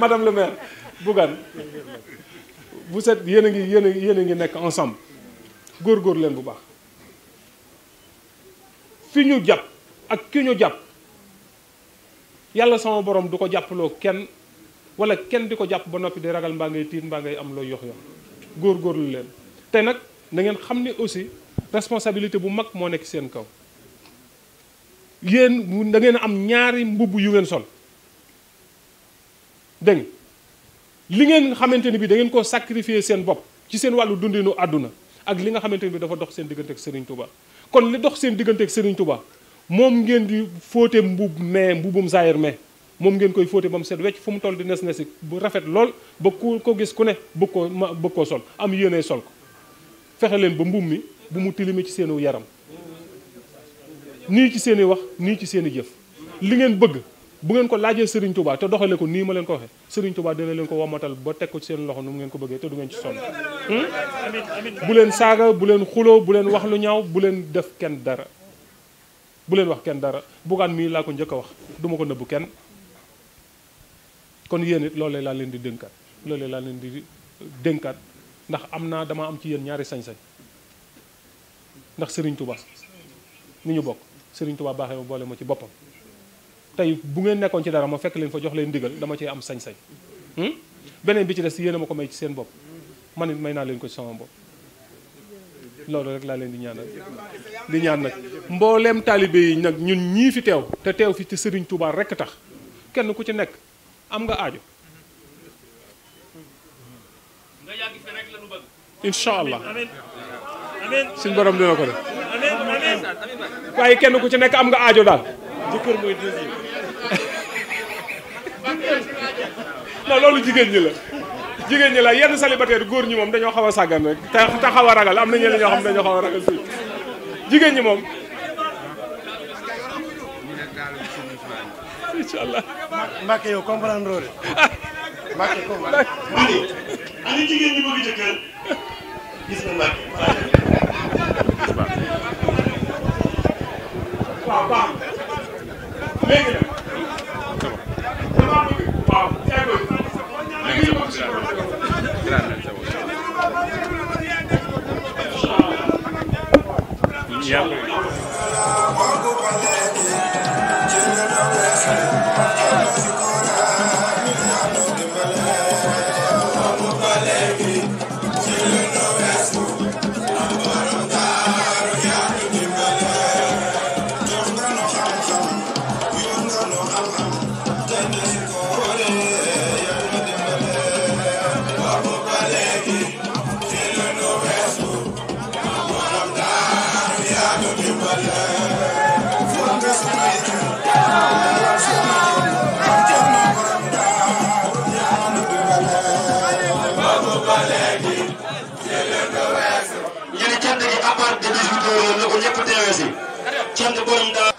madame le maire Bougane vous êtes yéen a ngi nekk ensemble góor leen bu baax fi ñu jàpp ak ki ñu jàpp yàlla sama borom du ko jàppaloo kenn wala kenn di ko jàpp ba noppi di ragal mbaa ngay tiit mbaa ngay am looy yox góorgóorlu leen te nag na ngeen xam ne aussi responsabilité bu mag moo nekk seen kaw yéen da ngeen am ñaari mbubb yu ngeen sol dégg li ngeen xamante ni bi da ngeen koo sacrifier seen bopp ci seen wàllu dundinu àdduna ak li nga xamante ni bi dafa dox seen diggante ak Serigne Touba kon li dox seen diggante ak Serigne Touba moom ngeen di fóote mbubum zaahir mais moom ngeen koy fóote ba mu set wecc fu mu toll di nes bu rafet lool ba ku ko gis ku ne bëgg koo sol am yéene sol ko fexe leen ba mbub mi bu mu tilime ci seenu yaram nii ci seen i wax nii ci seen i jëf li ngeen bëgg bu ngeen ko laajee Serigne Touba te doxalee ko nii ma leen ko waxee Serigne Touba dina leen ko womatal ba teg ko ci seen loxo nu mu ngeen ko bëggee te du ngeen ci sonn bu leen saaga bu leen xuloo bu leen wax lu ñaaw bu leen def kenn dara bu leen wax kenn dara Bougane mii laa ko njëkk a wax duma ko nëbbu kenn kon yéen it loolee laa leen di dénkaat ndax dama am ci yéen ñaari sañ-sañ ndax Serigne Touba ni ñu bokk Serigne Touba baaxee ma boole ma ci boppam tey bu ngeen nekkoon ci dara ma fekk leen fa jox leen ndigal dama cee am sañ-sañ beneen bi ci des yéen a ma ko may ci seen bopp man it may naa leen ko ci sama bopp loolu rek laa leen di ñaanal di ñaan nag mbooleem taalibe yi nag ñun ñii fi teew te teew fi ci Serigne Touba rekk tax kenn ku ci nekk am nga aajo incha allah suñ borom dina ko def waaye kenn ku ci nekk am nga aajo daal jëkkër mooy deuxième non loolu jigéen ñi la yenn célibataire góor ñi moom dañoo xaw a sàggan rek te xaw a ragal am na ñeneen ñoo xam ne dañoo xaw a ragal fii jigéen ñi moom incha allah Mbacke yow comprendre loo de Mbacke comprendre ani jigéen ñi bëgg jëkkër gis nga Mbacke waaw baax léegi nag damaa bëgg waaw na ko ñëpp teewee si cant borom daa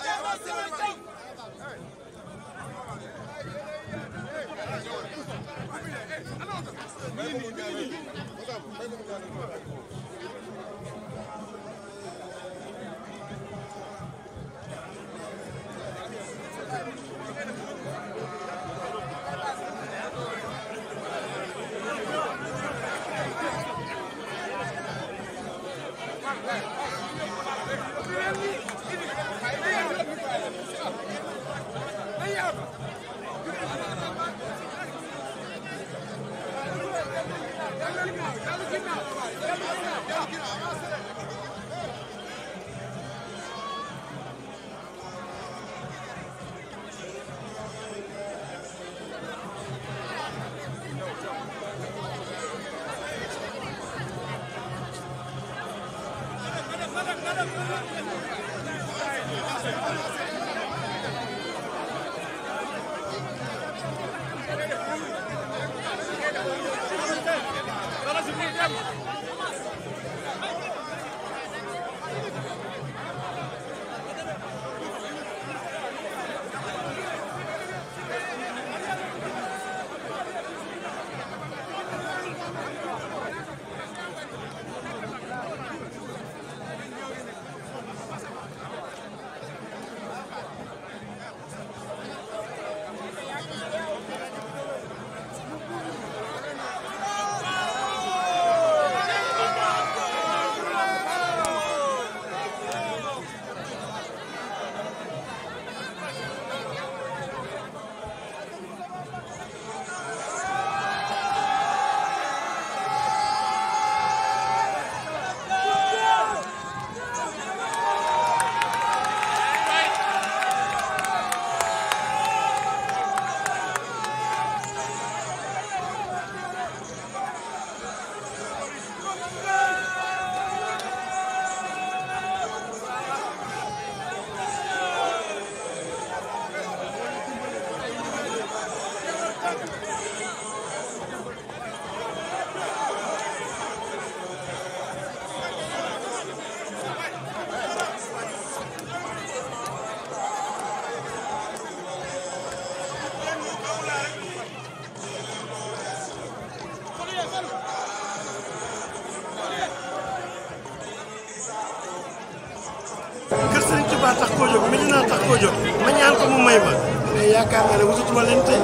tax koo jóg Médina tax koo jóg ma ñaan ko mu may ma mais yaakaar naa ne wututuma leen tey.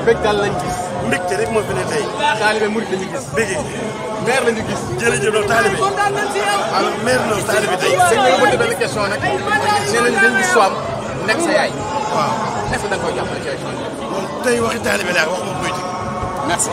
mbég daal lañ gis. mbégte rek moo fi ne tey. taalibe murid lañu gis. bégg maire lañu gis. jërëjëf loolu taalibe. alors maire noonu taalibe tey. dañ leen bëgg benn question nag. nee nañu dañ gis soam nekk sa yaay. waaw est-ce que da nga koy jàppale ci élection yi. tey waxi taalibe laa wax ma politique. merci.